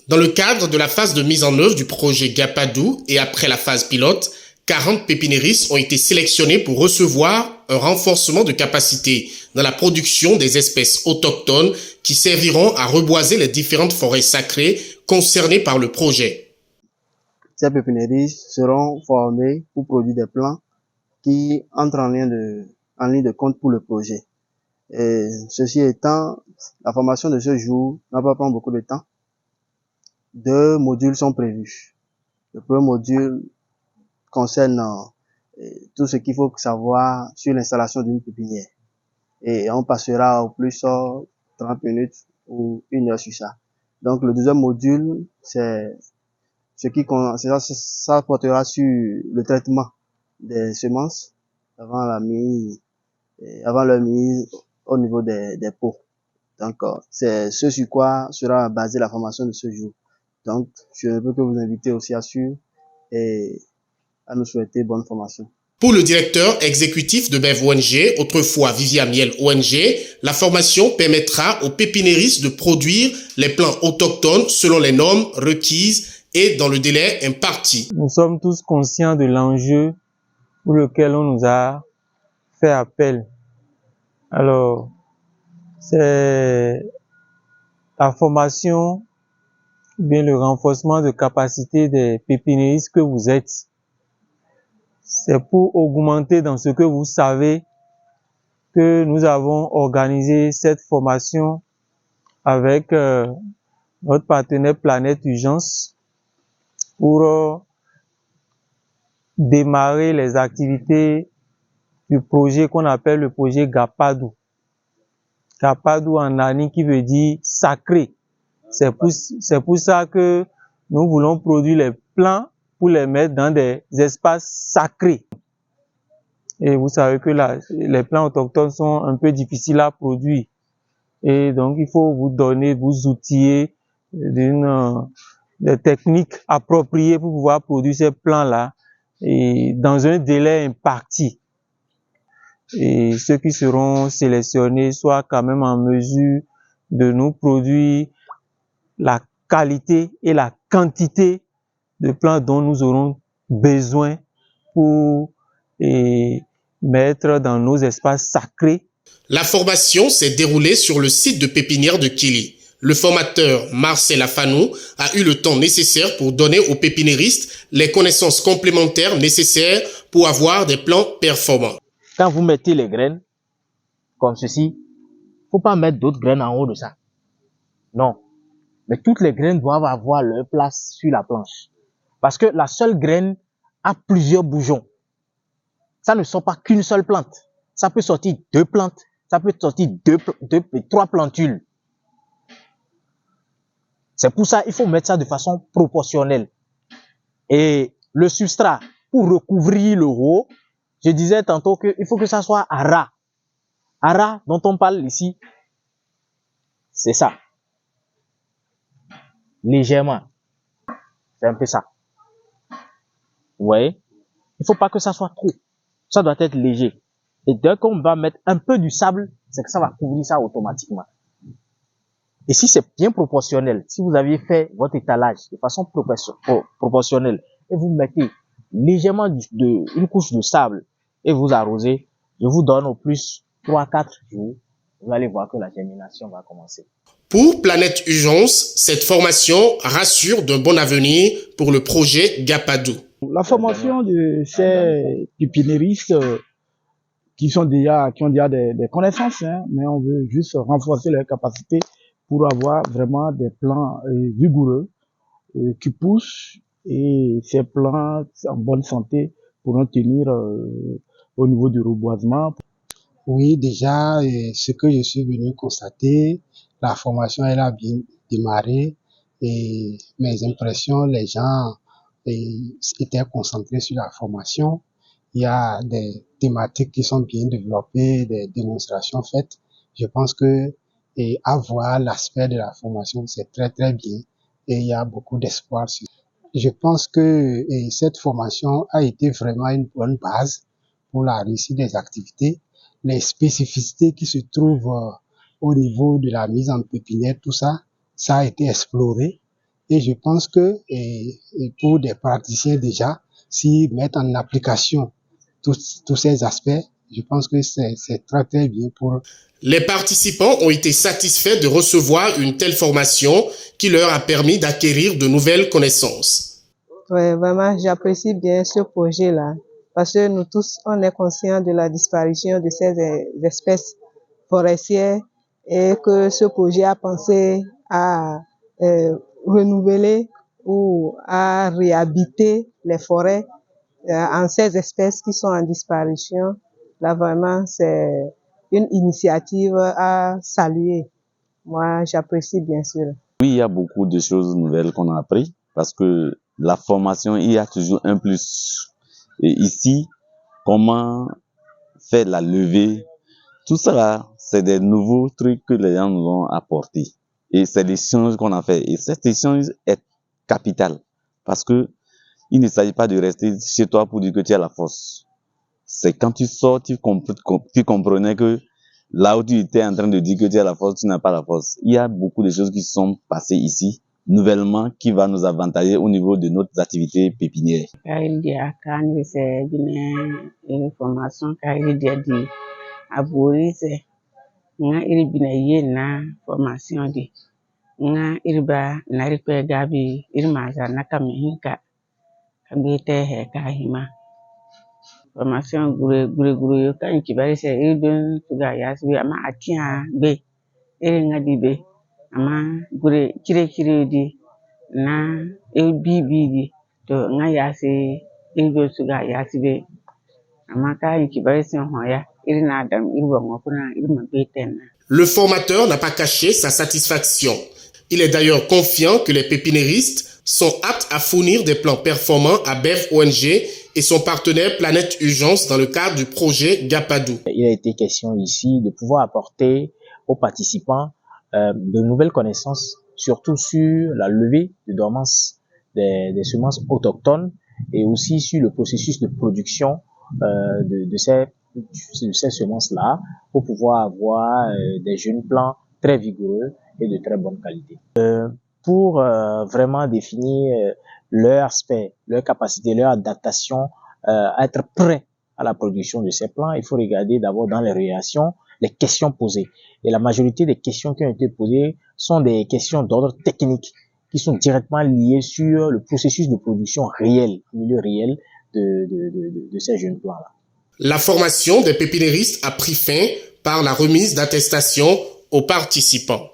Dans le cadre de la phase de mise en œuvre du projet Gapadou et après la phase pilote, 40 pépiniéristes ont été sélectionnés pour recevoir un renforcement de capacité dans la production des espèces autochtones qui serviront à reboiser les différentes forêts sacrées concernées par le projet. Ces pépiniéristes seront formés pour produire des plants qui entrent en ligne de compte pour le projet. Et ceci étant, la formation de ce jour n'a pas pris beaucoup de temps. 2 modules sont prévus. Le premier module concerne tout ce qu'il faut savoir sur l'installation d'une pépinière. Et on passera au plus 30 minutes ou 1 heure sur ça. Donc le deuxième module, c'est ça portera sur le traitement des semences avant leur mise au niveau des pots. Donc c'est ce sur quoi sera basée la formation de ce jour. Donc, je ne peux que vous inviter aussi à suivre et à nous souhaiter bonne formation. Pour le directeur exécutif de Bev ONG, autrefois Vivian Miel ONG, la formation permettra aux pépiniéristes de produire les plants autochtones selon les normes requises et dans le délai imparti. Nous sommes tous conscients de l'enjeu pour lequel on nous a fait appel. Alors, c'est la formation bien le renforcement de capacité des pépiniéristes que vous êtes. C'est pour augmenter dans ce que vous savez que nous avons organisé cette formation avec notre partenaire Planète Urgence pour démarrer les activités du projet qu'on appelle le projet Gapadou. Gapadou en nani qui veut dire sacré. C'est pour ça que nous voulons produire les plants pour les mettre dans des espaces sacrés. Et vous savez que les plants autochtones sont un peu difficiles à produire. Et donc, il faut vous outiller des techniques appropriées pour pouvoir produire ces plants-là et dans un délai imparti. Et ceux qui seront sélectionnés soient quand même en mesure de nous produire la qualité et la quantité de plants dont nous aurons besoin pour mettre dans nos espaces sacrés. La formation s'est déroulée sur le site de pépinière de Kili. Le formateur Marcel Afanou a eu le temps nécessaire pour donner aux pépiniéristes les connaissances complémentaires nécessaires pour avoir des plants performants. Quand vous mettez les graines, comme ceci, faut pas mettre d'autres graines en haut de ça. Non. Mais toutes les graines doivent avoir leur place sur la planche. Parce que la seule graine a plusieurs bourgeons. Ça ne sort pas qu'une seule plante. Ça peut sortir 2 plantes. Ça peut sortir 3 plantules. C'est pour ça qu'il faut mettre ça de façon proportionnelle. Et le substrat, pour recouvrir le haut, je disais tantôt qu'il faut que ça soit à ras. À ras dont on parle ici, c'est ça. Légèrement. C'est un peu ça. Vous voyez? Il faut pas que ça soit trop. Ça doit être léger. Et dès qu'on va mettre un peu du sable, c'est que ça va couvrir ça automatiquement. Et si c'est bien proportionnel, si vous aviez fait votre étalage de façon proportionnelle et vous mettez légèrement une couche de sable et vous arrosez, je vous donne au plus 3-4 jours, vous allez voir que la germination va commencer. Pour Planète Urgence, cette formation rassure d'un bon avenir pour le projet Gapadou. La formation de ces pépiniéristes qui ont déjà des connaissances, mais on veut juste renforcer leurs capacités pour avoir vraiment des plants vigoureux qui poussent et ces plants en bonne santé pourront tenir au niveau du reboisement. Oui, déjà, ce que je suis venu constater, la formation elle a bien démarré et mes impressions, les gens était concentré sur la formation. Il y a des thématiques qui sont bien développées, des démonstrations faites. Je pense que avoir l'aspect de la formation, c'est très très bien et il y a beaucoup d'espoir. Je pense que cette formation a été vraiment une bonne base pour la réussite des activités. Les spécificités qui se trouvent au niveau de la mise en pépinière, tout ça, ça a été exploré. Et je pense que pour des praticiens déjà, s'ils mettent en application tous ces aspects, je pense que c'est très très bien pour... Les participants ont été satisfaits de recevoir une telle formation qui leur a permis d'acquérir de nouvelles connaissances. Ouais, vraiment, j'apprécie bien ce projet-là parce que nous tous, on est conscients de la disparition de ces espèces forestières et que ce projet a pensé à renouveler ou à réhabiter les forêts en ces espèces qui sont en disparition. Là, vraiment, c'est une initiative à saluer. Moi, j'apprécie bien sûr. Oui, il y a beaucoup de choses nouvelles qu'on a appris parce que la formation, il y a toujours un plus. Et ici, comment faire la levée, tout ça là, c'est des nouveaux trucs que les gens nous ont apportés. Et c'est l'échange qu'on a fait. Et cet échange est capital parce que il ne s'agit pas de rester chez toi pour dire que tu as la force. C'est quand tu sors, tu comprenais que là où tu étais en train de dire que tu as la force, tu n'as pas la force. Il y a beaucoup de choses qui sont passées ici, nouvellement, qui va nous avantager au niveau de notre activité pépinière. Formation gure yo kan kibari se idon tuga yasbi ama atia be nga dibe ama gure kire di na bibi di to nga yasi idon tuga yasbi ama kan kibari se hoya na adam irwa ngokuna irma beten. Le formateur n'a pas caché sa satisfaction. Il est d'ailleurs confiant que les pépiniéristes sont aptes à fournir des plants performants à BEV ONG et son partenaire Planète Urgence dans le cadre du projet GAPADOU. Il a été question ici de pouvoir apporter aux participants de nouvelles connaissances, surtout sur la levée de dormance des semences autochtones et aussi sur le processus de production de ces semences-là pour pouvoir avoir des jeunes plants très vigoureux et de très bonne qualité. Pour vraiment définir leur aspect, leur capacité, leur adaptation à être prêt à la production de ces plants, il faut regarder d'abord dans les réactions les questions posées. Et la majorité des questions qui ont été posées sont des questions d'ordre technique qui sont directement liées sur le processus de production réel, au milieu réel de ces jeunes plants-là. La formation des pépiniéristes a pris fin par la remise d'attestations aux participants.